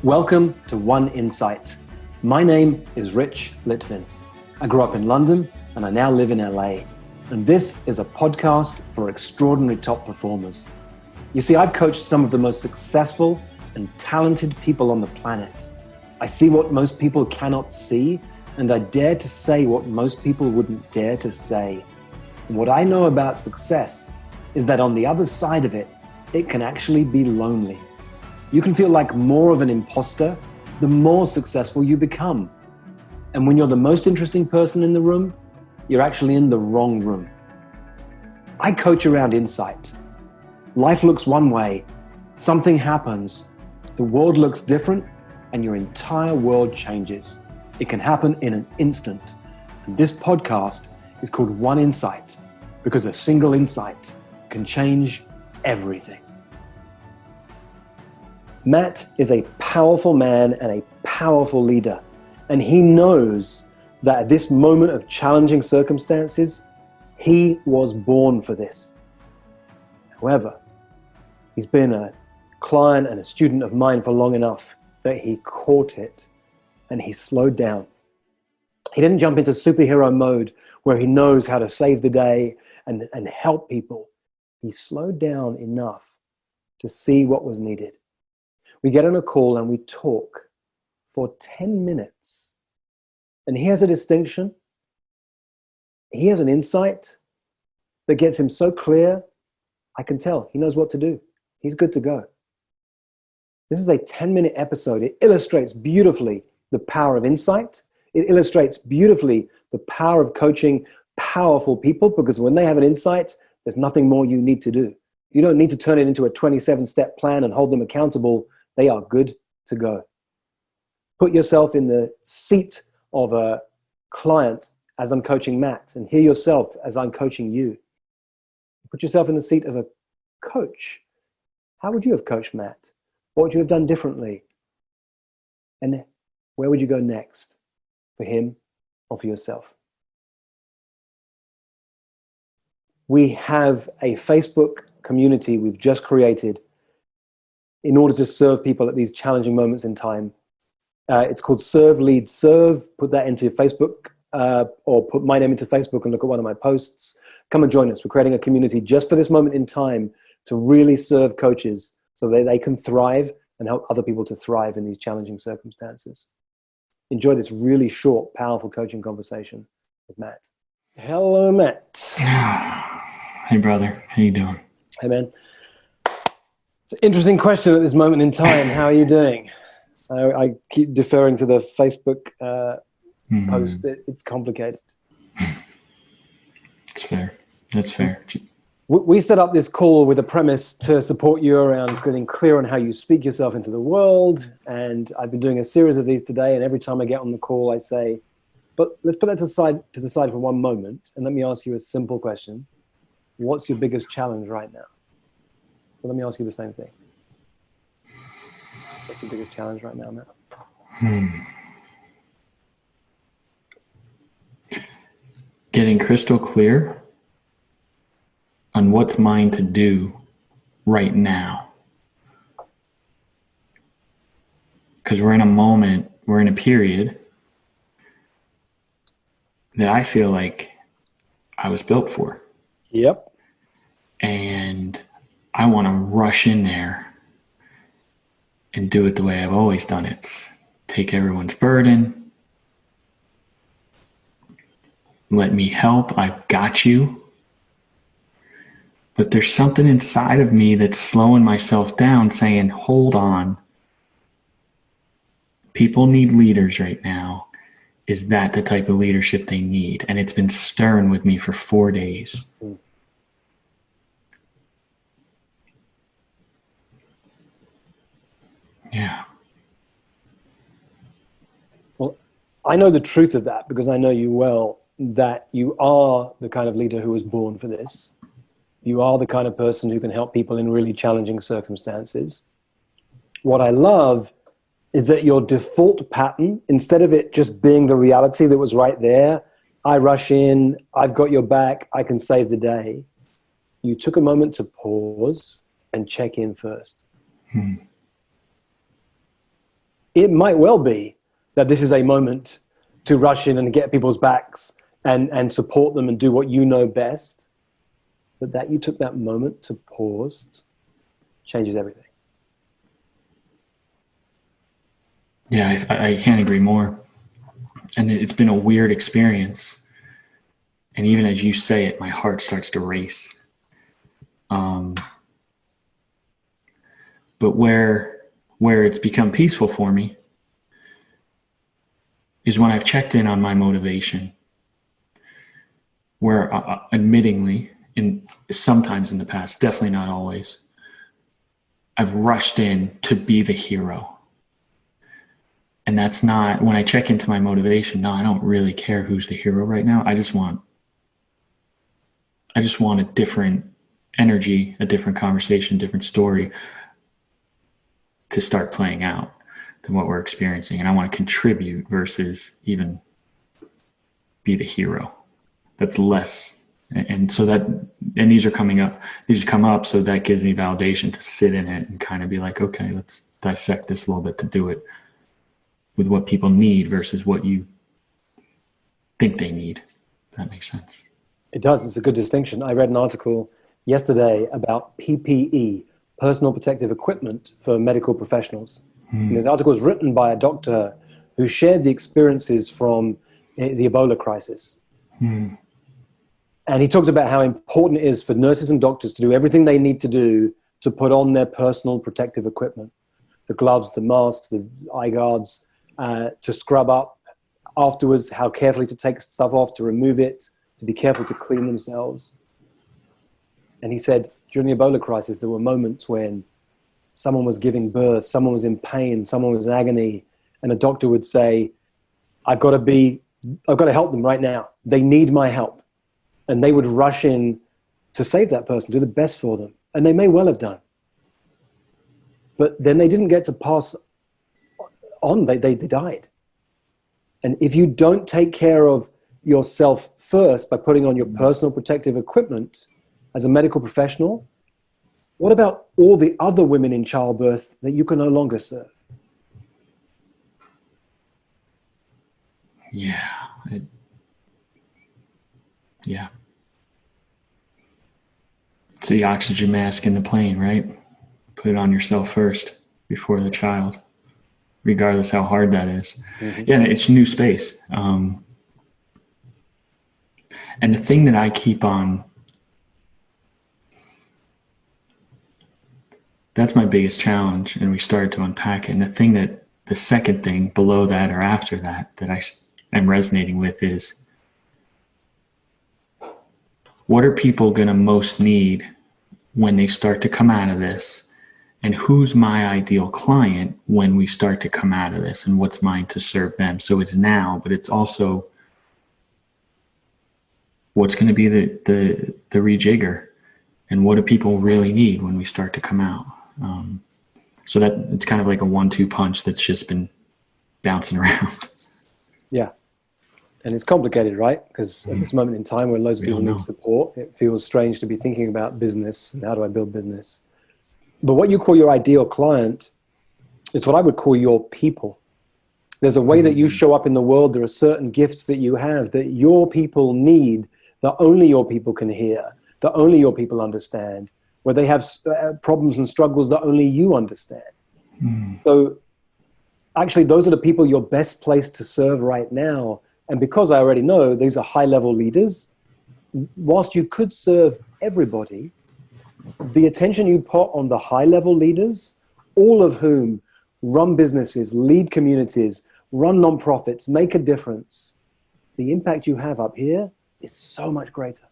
Welcome to One Insight. My name is Rich Litvin. I grew up in London and I now live in LA. And this is a podcast for extraordinary top performers. You see, I've coached some of the most successful and talented people on the planet. I see what most people cannot see, and I dare to say what most people wouldn't dare to say. And what I know about success is that on the other side of it, it can actually be lonely. You can feel like more of an imposter the more successful you become. And when you're the most interesting person in the room, you're actually in the wrong room. I coach around insight. Life looks one way, something happens, the world looks different, and your entire world changes. It can happen in an instant. And this podcast is called One Insight because a single insight can change everything. Matt is a powerful man and a powerful leader, and he knows that at this moment of challenging circumstances, he was born for this. However, he's been a client and a student of mine for long enough that he caught it and he slowed down. He didn't jump into superhero mode where he knows how to save the day and help people. He slowed down enough to see what was needed. We get on a call and we talk for 10 minutes. And he has a distinction. He has an insight that gets him so clear, I can tell he knows what to do. He's good to go. This is a 10-minute episode. It illustrates beautifully the power of insight. It illustrates beautifully the power of coaching powerful people, because when they have an insight, there's nothing more you need to do. You don't need to turn it into a 27-step plan and hold them accountable. They are good to go. Put yourself in the seat of a client as I'm coaching Matt, and hear yourself as I'm coaching you. Put yourself in the seat of a coach. How would you have coached Matt? What would you have done differently? And where would you go next for him or for yourself? We have a Facebook community we've just created in order to serve people at these challenging moments in time. It's called Serve, Lead, Serve. Put that into Facebook or put my name into Facebook and look at one of my posts. Come and join us. We're creating a community just for this moment in time to really serve coaches so that they can thrive and help other people to thrive in these challenging circumstances. Enjoy this really short, powerful coaching conversation with Matt. Hello, Matt. Hey, brother. How you doing? Hey, man. It's an interesting question at this moment in time. How are you doing? I keep deferring to the Facebook post. It's complicated. It's fair. That's fair. We set up this call with a premise to support you around getting clear on how you speak yourself into the world. And I've been doing a series of these today. And every time I get on the call, I say, but let's put that to the side for one moment. And let me ask you a simple question. What's your biggest challenge right now? Well, let me ask you the same thing. What's your biggest challenge right now, Matt? Getting crystal clear on what's mine to do right now. Because we're in a period that I feel like I was built for. Yep. And I want to rush in there and do it the way I've always done it. Take everyone's burden. Let me help. I've got you. But there's something inside of me that's slowing myself down, saying, hold on. People need leaders right now. Is that the type of leadership they need? And it's been stirring with me for 4 days. Yeah. Well, I know the truth of that because I know you well, that you are the kind of leader who was born for this. You are the kind of person who can help people in really challenging circumstances. What I love is that your default pattern, instead of it just being the reality that was right there, I rush in, I've got your back, I can save the day. You took a moment to pause and check in first. it might well be that this is a moment to rush in and get people's backs and support them and do what you know best. But that you took that moment to pause changes everything. Yeah, I can't agree more. And it's been a weird experience. And even as you say it, my heart starts to race. But where it's become peaceful for me is when I've checked in on my motivation, where admittingly, sometimes in the past, definitely not always, I've rushed in to be the hero. And that's not, when I check into my motivation, no, I don't really care who's the hero right now. I just want a different energy, a different conversation, different story to start playing out than what we're experiencing. And I want to contribute versus even be the hero. That's less. And so and these come up. So that gives me validation to sit in it and kind of be like, okay, let's dissect this a little bit to do it with what people need versus what you think they need. If that makes sense. It does. It's a good distinction. I read an article yesterday about PPE, personal protective equipment for medical professionals. The article was written by a doctor who shared the experiences from the Ebola crisis. And he talked about how important it is for nurses and doctors to do everything they need to do to put on their personal protective equipment, the gloves, the masks, the eye guards, to scrub up afterwards, how carefully to take stuff off, to remove it, to be careful to clean themselves. And he said, during the Ebola crisis, there were moments when someone was giving birth, someone was in pain, someone was in agony, and a doctor would say, I've got to help them right now. They need my help. And they would rush in to save that person, do the best for them. And they may well have done. But then they didn't get to pass on. They died. And if you don't take care of yourself first by putting on your personal protective equipment as a medical professional, what about all the other women in childbirth that you can no longer serve? Yeah. Yeah. It's the oxygen mask in the plane, right? Put it on yourself first before the child, regardless how hard that is. Yeah, it's new space. And the thing that I keep on, that's my biggest challenge, and we started to unpack it. And the second thing below that or after that I am resonating with is, what are people going to most need when they start to come out of this? And who's my ideal client when we start to come out of this? And what's mine to serve them? So it's now, but it's also what's going to be the rejigger, and what do people really need when we start to come out? So that it's kind of like a 1-2 punch that's just been bouncing around. Yeah. And it's complicated, right? Because at this moment in time when loads of people need support, it feels strange to be thinking about business and how do I build business. But what you call your ideal client is what I would call your people. There's a way that you show up in the world. There are certain gifts that you have that your people need, that only your people can hear, that only your people understand, where they have problems and struggles that only you understand. So actually, those are the people you're best placed to serve right now. And because I already know these are high-level leaders, whilst you could serve everybody, the attention you put on the high-level leaders, all of whom run businesses, lead communities, run nonprofits, make a difference, the impact you have up here is so much greater.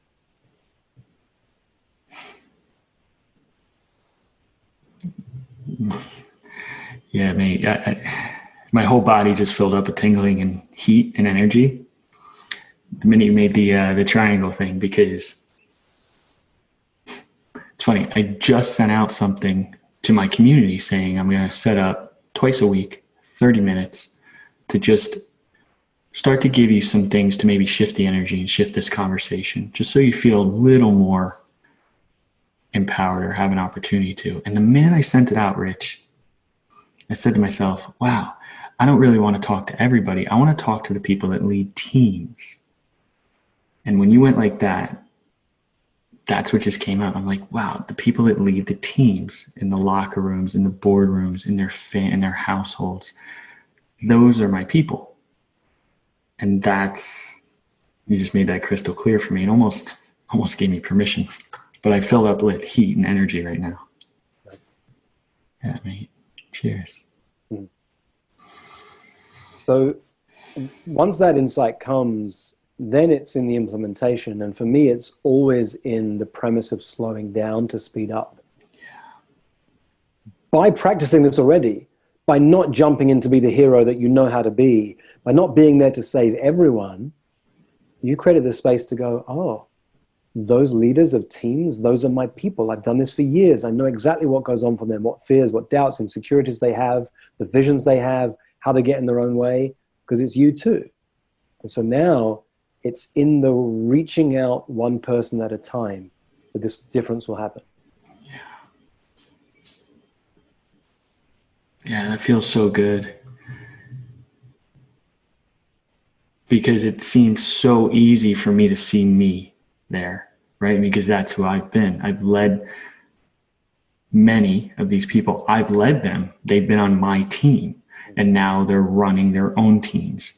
Yeah, mate. My whole body just filled up with tingling and heat and energy the minute you made the triangle thing, because it's funny. I just sent out something to my community saying I'm going to set up twice a week, 30 minutes to just start to give you some things to maybe shift the energy and shift this conversation, just so you feel a little more empowered or have an opportunity to. And the minute I sent it out, Rich, I said to myself, wow, I don't really want to talk to everybody. I want to talk to the people that lead teams. And when you went like that, that's what just came out. I'm like, wow, the people that lead the teams in the locker rooms, in the boardrooms, in their households, those are my people. And you just made that crystal clear for me, and almost gave me permission. But I filled up with heat and energy right now. Nice. Yeah, mate. Cheers. So once that insight comes, then it's in the implementation. And for me, it's always in the premise of slowing down to speed up. Yeah. By practicing this already, by not jumping in to be the hero that you know how to be, by not being there to save everyone, you created the space to go, oh, those leaders of teams, those are my people. I've done this for years. I know exactly what goes on for them, what fears, what doubts, insecurities they have, the visions they have, how they get in their own way, because it's you too. And so now it's in the reaching out one person at a time that this difference will happen. Yeah, that feels so good. Because it seems so easy for me to see me there, right? Because that's who I've been. I've led many of these people. I've led them. They've been on my team, and now they're running their own teams.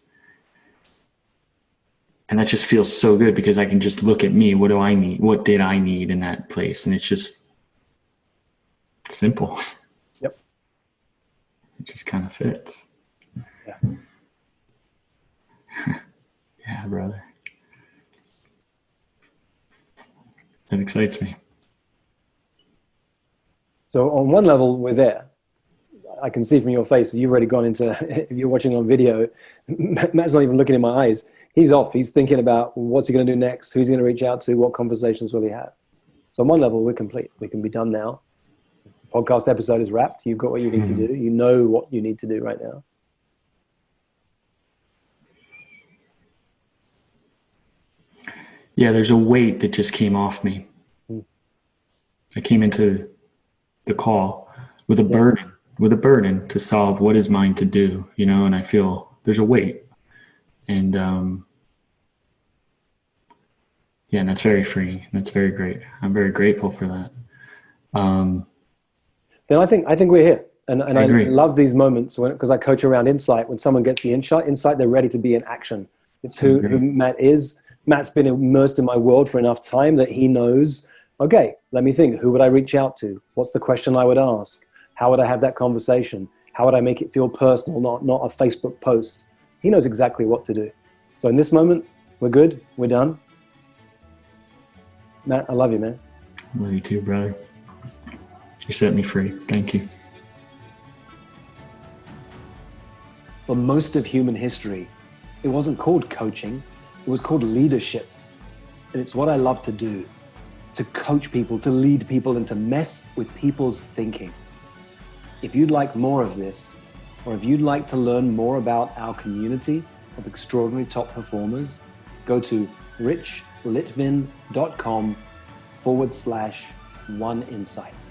And that just feels so good because I can just look at me. What do I need? What did I need in that place? And it's just simple. Yep. It just kind of fits. Yeah. Yeah, brother. That excites me. So on one level, we're there. I can see from your face that you've already gone into, if you're watching on video, Matt's not even looking in my eyes. He's off. He's thinking about what's he going to do next, who's he going to reach out to, what conversations will he have. So on one level, we're complete. We can be done now. The podcast episode is wrapped. You've got what you need to do. You know what you need to do right now. Yeah, there's a weight that just came off me. I came into the call with a burden to solve what is mine to do, and I feel there's a weight. And and that's very freeing. That's very great. I'm very grateful for that. Then I think we're here. And I love these moments because I coach around insight. When someone gets the insight, they're ready to be in action. It's who Matt is. Matt's been immersed in my world for enough time that he knows, okay, let me think. Who would I reach out to? What's the question I would ask? How would I have that conversation? How would I make it feel personal, not a Facebook post? He knows exactly what to do. So in this moment, we're good. We're done. Matt, I love you, man. I love you too, brother. You set me free. Thank you. For most of human history, it wasn't called coaching. It was called leadership. And it's what I love to do, to coach people, to lead people, and to mess with people's thinking. If you'd like more of this, or if you'd like to learn more about our community of extraordinary top performers, go to richlitvin.com/oneinsight.